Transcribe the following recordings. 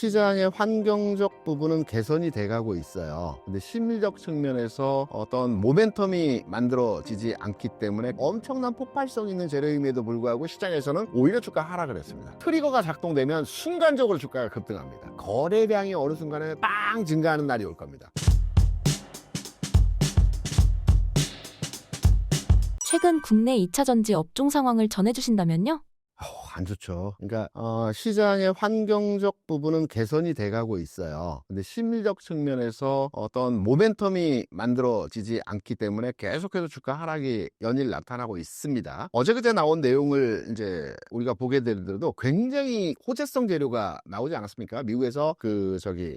시장의 환경적 부분은 개선이 돼가고 있어요. 근데 심리적 측면에서 어떤 모멘텀이 만들어지지 않기 때문에 엄청난 폭발성 있는 재료임에도 불구하고 시장에서는 오히려 주가 하락을 했습니다. 트리거가 작동되면 순간적으로 주가가 급등합니다. 거래량이 어느 순간에 빵 증가하는 날이 올 겁니다. 최근 국내 2차 전지 업종 상황을 전해주신다면요? 안 좋죠. 그러니까 시장의 환경적 부분은 개선이 돼가고 있어요. 근데 심리적 측면에서 어떤 모멘텀이 만들어지지 않기 때문에 계속해서 주가 하락이 연일 나타나고 있습니다. 어제 그제 나온 내용을 이제 우리가 보게 되더라도 굉장히 호재성 재료가 나오지 않았습니까? 미국에서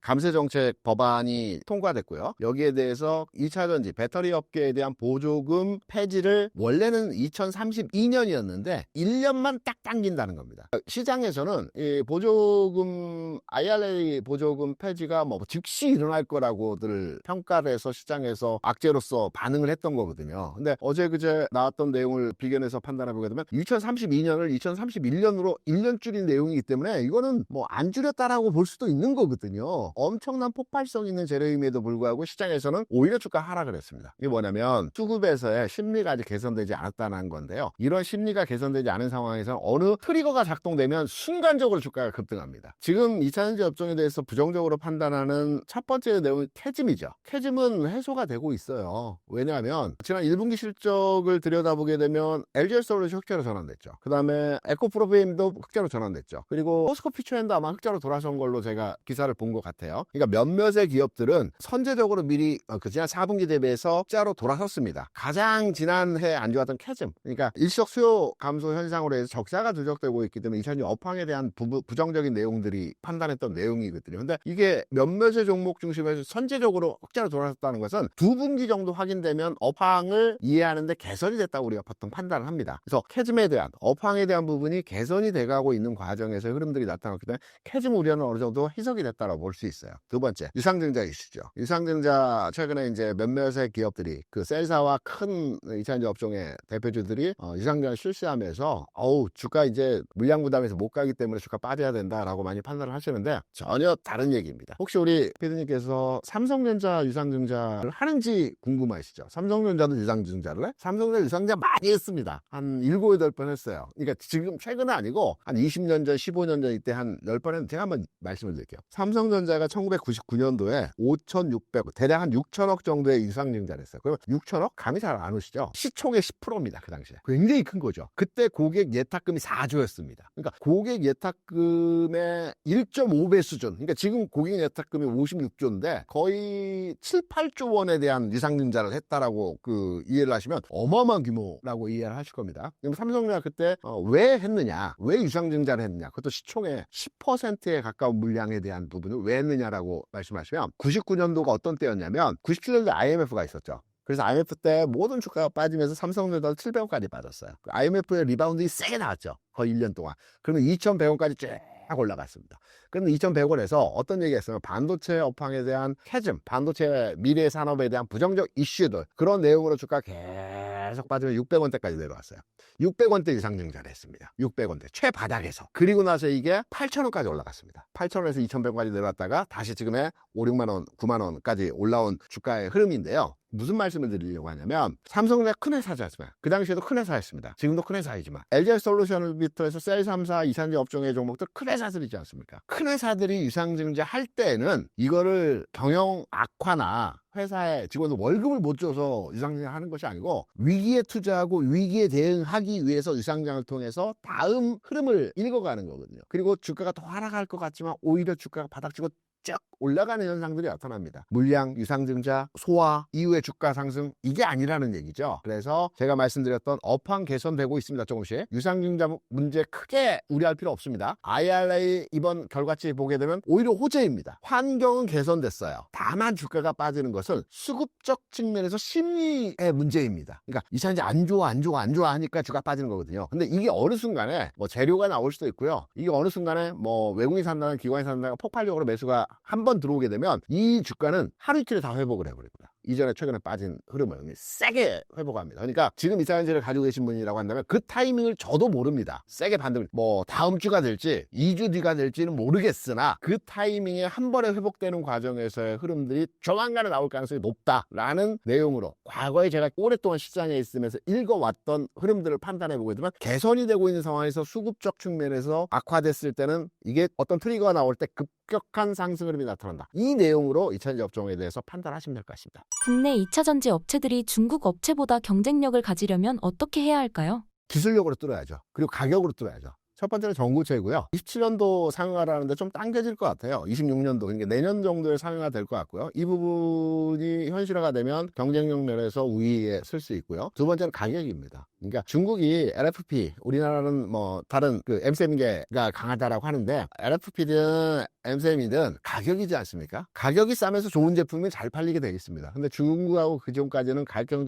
감세 정책 법안이 통과됐고요. 여기에 대해서 2차 전지 배터리 업계에 대한 보조금 폐지를 원래는 2032년이었는데 1년만 딱 당긴다는 겁니다. 시장에서는 이 보조금 IRA 보조금 폐지가 뭐 즉시 일어날 거라고들 평가를 해서 시장에서 악재로서 반응을 했던 거거든요. 근데 어제 그제 나왔던 내용을 비견해서 판단해 보게 되면 2032년을 2031년으로 1년 줄인 내용이기 때문에 이거는 뭐 안 줄였다라고 볼 수도 있는 거거든요. 엄청난 폭발성 있는 재료임에도 불구하고 시장에서는 오히려 주가 하락을 했습니다. 이게 뭐냐면 수급에서의 심리가 아직 개선되지 않았다는 건데요. 이런 심리가 개선되지 않은 상황에서 어느 트리거가 작동되면 순간적으로 주가가 급등합니다. 지금 2차전지 업종에 대해서 부정적으로 판단하는 첫 번째 내용이 캐즘이죠. 캐즘은 해소가 되고 있어요. 왜냐하면 지난 1분기 실적을 들여다보게 되면 LGsol루션 흑자로 전환됐죠. 그 다음에 에코프로비엠도 흑자로 전환됐죠. 그리고 포스코피처엔도 아마 흑자로 돌아선 걸로 제가 기사를 본 것 같아요. 그러니까 몇몇의 기업들은 선제적으로 미리 지난 4분기 대비해서 흑자로 돌아섰습니다. 가장 지난해 안 좋았던 캐즘, 그러니까 일시적 수요 감소 현상으로 해서 적자가 누적되고 있기 때문에 2차전지 업황에 대한 부정적인 내용들이 판단했던 내용이거든요. 근데 이게 몇몇의 종목 중심에서 선제적으로 흑자로 돌아섰다는 것은 두 분기 정도 확인되면 업황을 이해하는데 개선이 됐다고 우리가 보통 판단을 합니다. 그래서 캐즘에 대한 업황에 대한 부분이 개선이 돼가고 있는 과정에서 흐름들이 나타났기 때문에 캐즘 우려는 어느 정도 희석이 됐다고 볼 수 있어요. 두 번째, 유상증자 이슈죠. 유상증자 최근에 이제 몇몇의 기업들이 그 셀사와 큰 2차전지 업종의 대표주들이 유상증자를 실시하면서 주가 이제 물량 부담에서 못 가기 때문에 주가 빠져야 된다라고 많이 판단을 하시는데 전혀 다른 얘기입니다. 혹시 우리 피디님께서 삼성전자 유상증자를 하는지 궁금하시죠? 삼성전자도 유상증자를 해? 삼성전자 유상증자 많이 했습니다. 한 7, 8번 했어요. 그러니까 지금 최근은 아니고 한 20년 전, 15년 전 이때 한 10번 했는데 제가 한번 말씀을 드릴게요. 삼성전자가 1999년도에 5,600억, 대략 한 6천억 정도의 유상증자를 했어요. 그러면 6천억? 감이 잘 안 오시죠? 시총의 10%입니다. 그 당시에. 굉장히 큰 거죠. 그때 고객 예탁금이 4조였습니다. 그러니까 고객 예탁금의 1.5배 수준. 그러니까 지금 고객 예탁금이 56조인데 거의 7, 8조 원에 대한 유상증자를 했다라고 이해를 하시면 어마어마한 규모라고 이해를 하실 겁니다. 그럼 삼성전자 그때 왜 했느냐? 왜 유상증자를 했느냐? 그것도 시총의 10%에 가까운 물량에 대한 부분을 왜 했느냐라고 말씀하시면 99년도가 어떤 때였냐면 97년도에 IMF가 있었죠. 그래서 IMF 때 모든 주가가 빠지면서 삼성전자도 700원까지 빠졌어요. IMF의 리바운드가 세게 나왔죠. 거의 1년 동안. 그러면 2,100원까지 쫙 올라갔습니다. 그런데 2,100원에서 어떤 얘기가 있어요? 반도체 업황에 대한 캐즘, 반도체 미래 산업에 대한 부정적 이슈들, 그런 내용으로 주가 계속 빠지면 600원대까지 내려왔어요. 600원대 유상증자를 했습니다. 600원대 최바닥에서. 그리고 나서 이게 8,000원까지 올라갔습니다. 8,000원에서 2,100원까지 내려왔다가 다시 지금의 5, 6만원, 9만원까지 올라온 주가의 흐름인데요. 무슨 말씀을 드리려고 하냐면 삼성전자 큰 회사지 않습니까? 그 당시에도 큰 회사였습니다. 지금도 큰 회사이지만 LG솔루션부터 해서 셀 3사, 2차전지 업종의 종목들 큰 회사들이지 않습니까? 큰 회사들이 유상증자 할 때는 이거를 경영 악화나 회사의 직원들 월급을 못 줘서 유상증자 하는 것이 아니고 위기에 투자하고 위기에 대응하기 위해서 유상증자를 통해서 다음 흐름을 읽어가는 거거든요. 그리고 주가가 더 하락할 것 같지만 오히려 주가가 바닥치고 쭉 올라가는 현상들이 나타납니다. 물량, 유상증자, 소화 이후의 주가 상승, 이게 아니라는 얘기죠. 그래서 제가 말씀드렸던 업황 개선되고 있습니다. 조금씩. 유상증자 문제 크게 우려할 필요 없습니다. IRA 이번 결과치 보게 되면 오히려 호재입니다. 환경은 개선됐어요. 다만 주가가 빠지는 것은 수급적 측면에서 심리의 문제입니다. 그러니까 이 차 이제 안 좋아 하니까 주가 빠지는 거거든요. 근데 이게 어느 순간에 뭐 재료가 나올 수도 있고요. 이게 어느 순간에 뭐 외국인이 산다는 기관이 산다가 폭발적으로 매수가 한 번 들어오게 되면 이 주가는 하루 이틀에 다 회복을 해버립니다. 이전에 최근에 빠진 흐름을 세게 회복합니다. 그러니까 지금 이차전지를 가지고 계신 분이라고 한다면 그 타이밍을 저도 모릅니다. 세게 반등, 뭐 다음 주가 될지 2주 뒤가 될지는 모르겠으나 그 타이밍에 한 번에 회복되는 과정에서의 흐름들이 조만간에 나올 가능성이 높다라는 내용으로 과거에 제가 오랫동안 시장에 있으면서 읽어왔던 흐름들을 판단해 보게 되면 개선이 되고 있는 상황에서 수급적 측면에서 악화됐을 때는 이게 어떤 트리거가 나올 때 급격한 상승 흐름이 나타난다. 이 내용으로 2차전지 업종에 대해서 판단하시면 될 것 같습니다. 국내 2차전지 업체들이 중국 업체보다 경쟁력을 가지려면 어떻게 해야 할까요? 기술력으로 뚫어야죠. 그리고 가격으로 뚫어야죠. 첫 번째는 전고체이고요. 27년도 상용화라는데 좀 당겨질 것 같아요. 26년도, 그러니까 내년 정도에 상용화 될 것 같고요. 이 부분이 현실화가 되면 경쟁력 면에서 우위에 쓸 수 있고요. 두 번째는 가격입니다. 그러니까 중국이 LFP, 우리나라는 뭐 다른 그 MCM계가 강하다라고 하는데 LFP든 MCM이든 가격이지 않습니까? 가격이 싸면서 좋은 제품이 잘 팔리게 되겠습니다. 근데 중국하고 그 전까지는 가격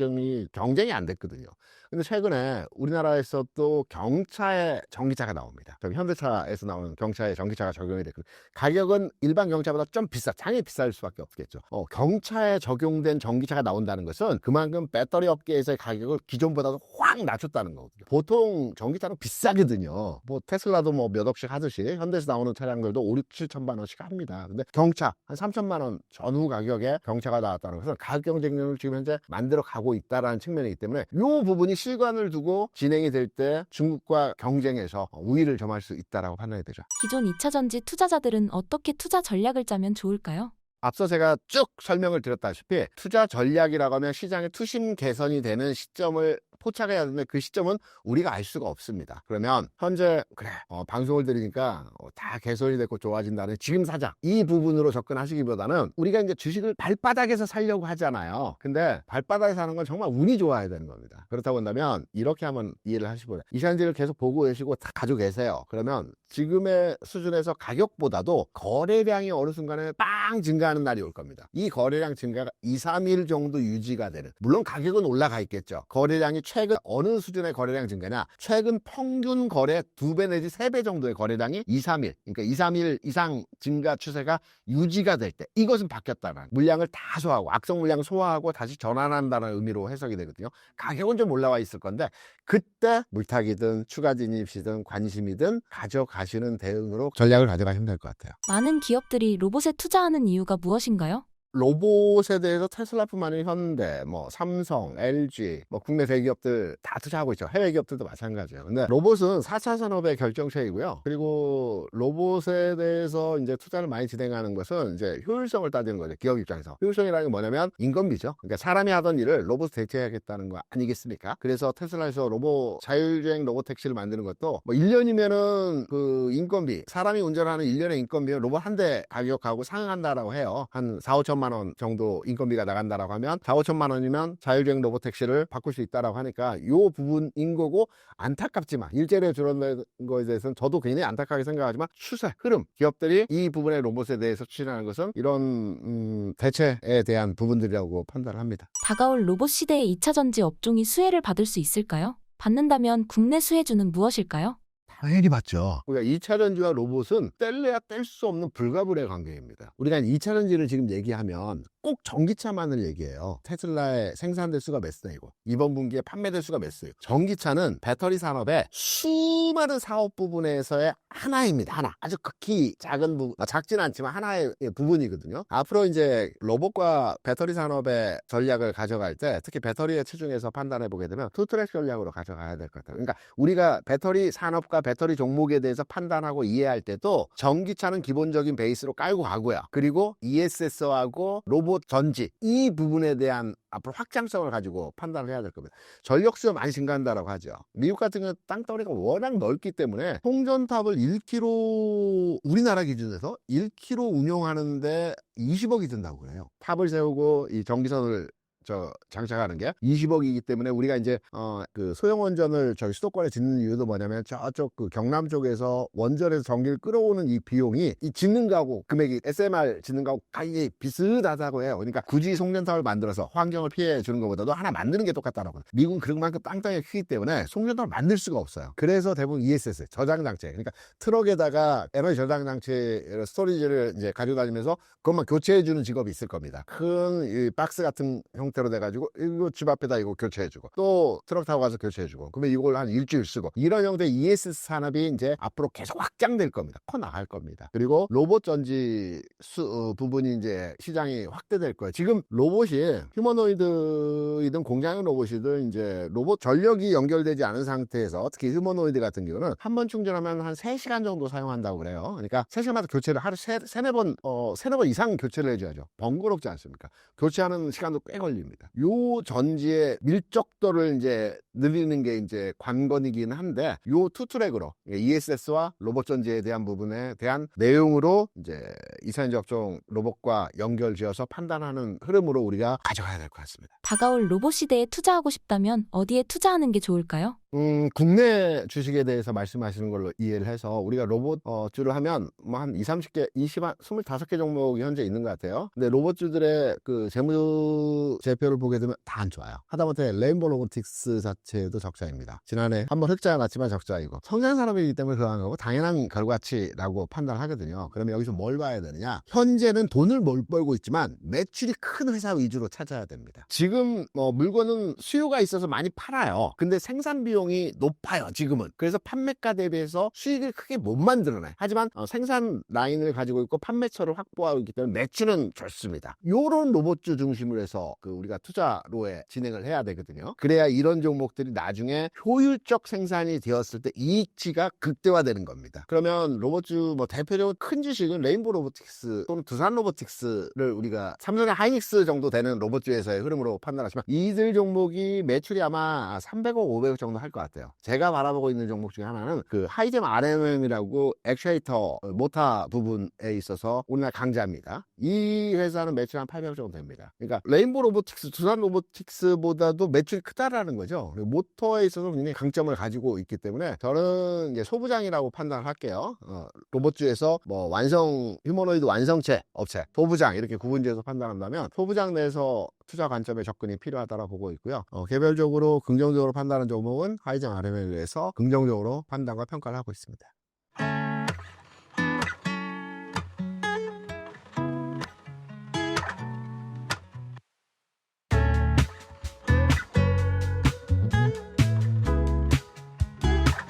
경쟁이 안 됐거든요. 근데 최근에 우리나라에서 또 경차에 전기차가 나옵니다. 현대차에서 나오는 경차에 전기차가 적용이 됐거든요. 가격은 일반 경차보다 좀 당연히 비쌀 수밖에 없겠죠. 경차에 적용된 전기차가 나온다는 것은 그만큼 배터리 업계에서의 가격을 기존보다도 확 낮췄다는 거거든요. 보통 전기차는 비싸거든요. 뭐 테슬라도 뭐 몇 억씩 하듯이 현대에서 나오는 차량들도 5, 6, 7천만 원씩 합니다. 근데 경차 한 3천만 원 전후 가격에 경차가 나왔다는 것은 가격 경쟁력을 지금 현재 만들어 가고 있다는 측면이기 때문에 이 부분이 실관을 두고 진행이 될 때 중국과 경쟁에서 우위를 점할 수 있다라고 판단이 되죠. 기존 2차전지 투자자들은 어떻게 투자 전략을 짜면 좋을까요? 앞서 제가 쭉 설명을 드렸다시피 투자 전략이라고 하면 시장의 투심 개선이 되는 시점을 포착해야 되는데 그 시점은 우리가 알 수가 없습니다. 그러면 현재 그래 방송을 들으니까 다 개선이 됐고 좋아진다는 지금 사자 이 부분으로 접근하시기보다는 우리가 이제 주식을 발바닥에서 살려고 하잖아요. 근데 발바닥에 사는 건 정말 운이 좋아야 되는 겁니다. 그렇다고 한다면 이렇게 한번 이해를 하시고 이산지를 계속 보고 계시고 다 가지고 계세요. 그러면 지금의 수준에서 가격보다도 거래량이 어느 순간에 빵 증가하는 날이 올 겁니다. 이 거래량 증가가 2, 3일 정도 유지가 되는, 물론 가격은 올라가 있겠죠. 거래량이 최근 어느 수준의 거래량 증가냐, 최근 평균 거래 2배 내지 3배 정도의 거래량이 2, 3일, 그러니까 2, 3일 이상 증가 추세가 유지가 될 때 이것은 바뀌었다는, 물량을 다 소화하고 악성 물량을 소화하고 다시 전환한다는 의미로 해석이 되거든요. 가격은 좀 올라와 있을 건데 그때 물타기든 추가 진입이든 관심이든 가져가시는 대응으로 전략을 가져가시면 될 것 같아요. 많은 기업들이 로봇에 투자하는 이유가 무엇인가요? 로봇에 대해서 테슬라뿐만 아니라 현대, 뭐 삼성, LG, 뭐 국내 대기업들 다 투자하고 있죠. 해외 기업들도 마찬가지예요. 근데 로봇은 4차 산업의 결정체이고요. 그리고 로봇에 대해서 이제 투자를 많이 진행하는 것은 이제 효율성을 따지는 거죠. 기업 입장에서. 효율성이라는 게 뭐냐면 인건비죠. 그러니까 사람이 하던 일을 로봇이 대체해야겠다는 거 아니겠습니까? 그래서 테슬라에서 자율주행 로봇 택시를 만드는 것도 뭐 1년이면은 그 인건비, 사람이 운전하는 1년의 인건비는 로봇 한 대 가격하고 상응한다라고 해요. 한 4, 5천만 원 정도 인건비가 나간다라고 하면 4, 5천만 원이면 자율주행 로봇 택시를 바꿀 수 있다라고 하니까 이 부분인 거고, 안타깝지만 일자리가 줄어드는 거에 대해서는 저도 굉장히 안타깝게 생각하지만 추세, 흐름, 기업들이 이 부분의 로봇에 대해서 추진하는 것은 이런 대체에 대한 부분들이라고 판단을 합니다. 다가올 로봇 시대의 2차전지 업종이 수혜를 받을 수 있을까요? 받는다면 국내 수혜주는 무엇일까요? 당연히 맞죠. 그러니까 2차전지와 로봇은 뗄래야 뗄 수 없는 불가분의 관계입니다. 우리가 2차전지를 지금 얘기하면 꼭 전기차만을 얘기해요. 테슬라의 생산 대수가 몇 대이고 이번 분기에 판매 대수가 몇 대이고, 전기차는 배터리 산업의 수많은 사업 부분에서의 하나입니다. 하나. 아주 극히 작은 부분, 작지는 않지만 하나의 부분이거든요. 앞으로 이제 로봇과 배터리 산업의 전략을 가져갈 때 특히 배터리의 체중에서 판단해 보게 되면 투트랙 전략으로 가져가야 될 것 같아요. 그러니까 우리가 배터리 산업과 배터리 종목에 대해서 판단하고 이해할 때도 전기차는 기본적인 베이스로 깔고 가고요. 그리고 ESS하고 로봇 전지 이 부분에 대한 앞으로 확장성을 가지고 판단을 해야 될 겁니다. 전력 수요 많이 증가한다라고 하죠. 미국 같은 경우는 땅덩어리가 워낙 넓기 때문에 송전탑을 1km, 우리나라 기준에서 1km 운영하는데 20억이 든다고 그래요. 탑을 세우고 이 전기선을 장착하는 게 20억이기 때문에 우리가 이제 그 소형 원전을 저기 수도권에 짓는 이유도 뭐냐면 저쪽 그 경남 쪽에서 원전에서 전기를 끌어오는 이 비용이 이 짓는 거하고 금액이 SMR 짓는 거하고 가격이 비슷하다고 해요. 그러니까 굳이 송전탑을 만들어서 환경을 피해 주는 것보다도 하나 만드는 게 똑같다라고. 미국은 그만큼 땅덩이가 크기 때문에 송전탑을 만들 수가 없어요. 그래서 대부분 ESS 저장 장치, 그러니까 트럭에다가 에너지 저장 장치 스토리지를 이제 가지고 다니면서 그것만 교체해 주는 직업이 있을 겁니다. 큰 이 박스 같은 형태로 돼가지고 이거 집 앞에다 이거 교체해 주고 또 트럭 타고 가서 교체해 주고 그러면 이걸 한 일주일 쓰고 이런 형태의 ESS 산업이 이제 앞으로 계속 확장될 겁니다. 커 나갈 겁니다. 그리고 로봇 전지 부분이 이제 시장이 확대될 거예요. 지금 로봇이 휴머노이드이든 공장용 로봇이든 이제 로봇 전력이 연결되지 않은 상태에서 특히 휴머노이드 같은 경우는 한 번 충전하면 한 3시간 정도 사용한다고 그래요. 그러니까 3시간마다 교체를 하루 세네 번 이상 교체를 해줘야죠. 번거롭지 않습니까? 교체하는 시간도 꽤 걸립니다. 요 전지의 밀접도를 이제 늘리는 게 이제 관건이긴 한데 요 투트랙으로 ESS와 로봇 전지에 대한 부분에 대한 내용으로 이제 이산화탄소 적종 로봇과 연결지어서 판단하는 흐름으로 우리가 가져가야 될 것 같습니다. 다가올 로봇 시대에 투자하고 싶다면 어디에 투자하는 게 좋을까요? 국내 주식에 대해서 말씀하시는 걸로 이해를 해서 우리가 로봇주를 하면 뭐 한 30개, 25개 종목이 현재 있는 것 같아요. 근데 로봇주들의 그 재무제표를 보게 되면 다 안 좋아요. 하다못해 레인보우 로보틱스 자체도 적자입니다. 지난해 한번 흑자가 났지만 적자이고 성장산업이기 때문에 그러한 거고 당연한 결과치라고 판단하거든요. 그러면 여기서 뭘 봐야 되느냐? 현재는 돈을 못 벌고 있지만 매출이 큰 회사 위주로 찾아야 됩니다. 지금 물건은 수요가 있어서 많이 팔아요. 근데 생산 비용이 높아요. 지금은. 그래서 판매가 대비해서 수익을 크게 못 만들어내. 하지만 생산 라인을 가지고 있고 판매처를 확보하고 있기 때문에 매출은 좋습니다. 요런 로봇주 중심으로 해서 그 우리가 투자로에 진행을 해야 되거든요. 그래야 이런 종목들이 나중에 효율적 생산이 되었을 때 이익치가 극대화되는 겁니다. 그러면 로봇주 대표적으로 큰 주식은 레인보우 로보틱스 또는 두산 로보틱스를 우리가 삼성의 하이닉스 정도 되는 로봇주에서의 흐름으로 판단하시면 이들 종목이 매출이 아마 300억, 500억 정도 할 것 같아요. 제가 바라보고 있는 종목 중에 하나는 그 하이젠 RMM이라고 액추에이터 모터 부분에 있어서 우리나라 강자입니다. 이 회사는 매출 한 800억 정도 됩니다. 그러니까 레인보우 로보틱스, 두산 로보틱스보다도 매출이 크다라는 거죠. 모터에 있어서 굉장히 강점을 가지고 있기 때문에 저는 이제 소부장이라고 판단을 할게요. 로봇주에서 휴머노이드 완성체 업체, 소부장 이렇게 구분지어서 판단한다면 소부장 내에서 투자 관점의 접근이 필요하다고 보고 있고요. 개별적으로 긍정적으로 판단하는 종목은 하이젠 RMM에서 긍정적으로 판단과 평가를 하고 있습니다.